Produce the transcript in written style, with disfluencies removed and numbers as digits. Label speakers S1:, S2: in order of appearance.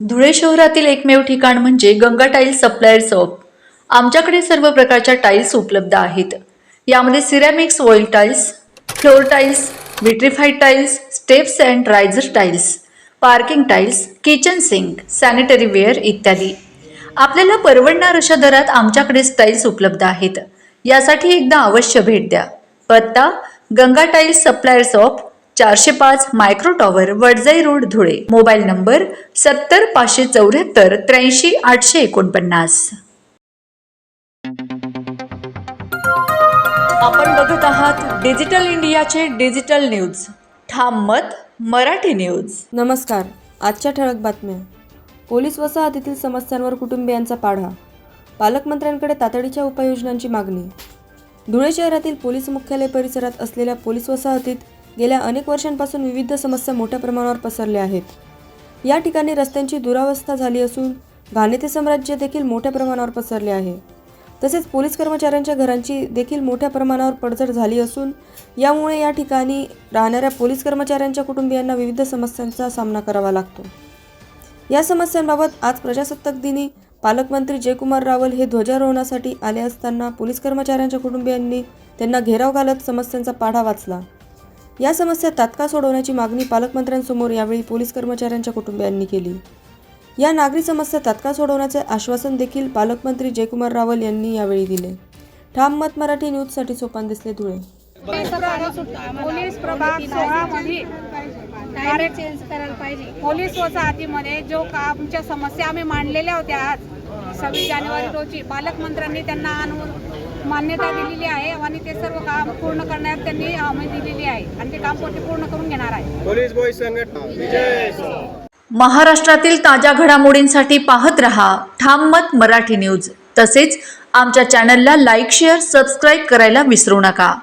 S1: धुळे शहरातील एकमेव ठिकाण म्हणजे गंगा टाइल्स सप्लायर शॉप। आमच्याकडे सर्व प्रकारच्या टाइल्स उपलब्ध आहेत। यामध्ये ceramics wall tiles, floor tiles, vitrified tiles, steps and riser tiles, parking tiles, kitchen sink, sanitary ware इत्यादी। आपल्याला परवडणार अशा दरात आमच्याकडे टाइल्स उपलब्ध आहेत। यासाठी एकदा अवश्य भेट द्या। पत्ता Ganga tiles supplier shop, 405 micro tower, Wadjai road, Dhule. Mobile number 70 574 83 849। आपण बघत आहात डिजिटल इंडियाचे डिजिटल न्यूज। ठाम मत मराठी न्यूज।
S2: नमस्कार, आजच्या ठळक बातम्या। पोलीस वसाहतीतील समस्यांवर कुटुंबियांचा पाढा, पालकमंत्र्यांकडे तातडीच्या उपाययोजनांची मागणी। धुळे शहरातील पोलीस मुख्यालय परिसरात असलेल्या पोलीस वसाहतीत गेल्या अनेक वर्षांपासून विविध समस्या मोठ्या प्रमाणावर पसरल्या आहेत। या ठिकाणी रस्त्यांची दुरावस्था झाली असून घाणेते साम्राज्य देखील मोठ्या प्रमाणावर पसरले आहे। तसेच पोलीस कर्मचाऱ्यांच्या घरांची देखील मोठ्या प्रमाणावर पडझड झाली असून यामुळे या ठिकाणी राहणाऱ्या पोलीस कर्मचाऱ्यांच्या कुटुंबियांना विविध समस्यांचा सामना करावा लागतो। या समस्यांबाबत आज प्रजासत्ताक दिनी पालकमंत्री जयकुमार रावल हे ध्वजारोहणासाठी आले असताना पोलीस कर्मचाऱ्यांच्या कुटुंबियांनी त्यांना घेराव घालत समस्यांचा पाढा वाचला। या समस्या तात्काळ सोडवण्याची मागणी पालकमंत्र्यांसमोर यावेळी पोलीस कर्मचाऱ्यांच्या कुटुंबियांनी केली। या नागरी समस्या तात्काळ सोडवण्याचे आश्वासन देखील पालकमंत्री जयकुमार रावल यांनी यावेळी दिले। ठाम मत मराठी न्यूजसाठी सोपान दिसले, धुळे।
S3: पोलीस प्रभाग 16 मध्ये कार्य चेंज करायला पाहिजे। पोलीस वसाहतीमध्ये जो आमच्या समस्या आम्ही मांडलेल्या होत्या आज 26 जानेवारी रोजी पालकमंत्र्यांनी त्यांना आणून मान्यता दिलेली आहे आणि ते सर्व काम पूर्ण करण्यात त्यांनी हमी दिलेली आहे आणि ते काम पूर्ण करून घेणार आहे।
S4: पोलीस बॉय संघटना विजय।
S1: महाराष्ट्रातील ताज्या घडामोडींसाठी पाहत रहा ठाम मत मराठी न्यूज। तसेच आमच्या चॅनलला लाईक, शेअर, सबस्क्राईब करायला विसरू नका।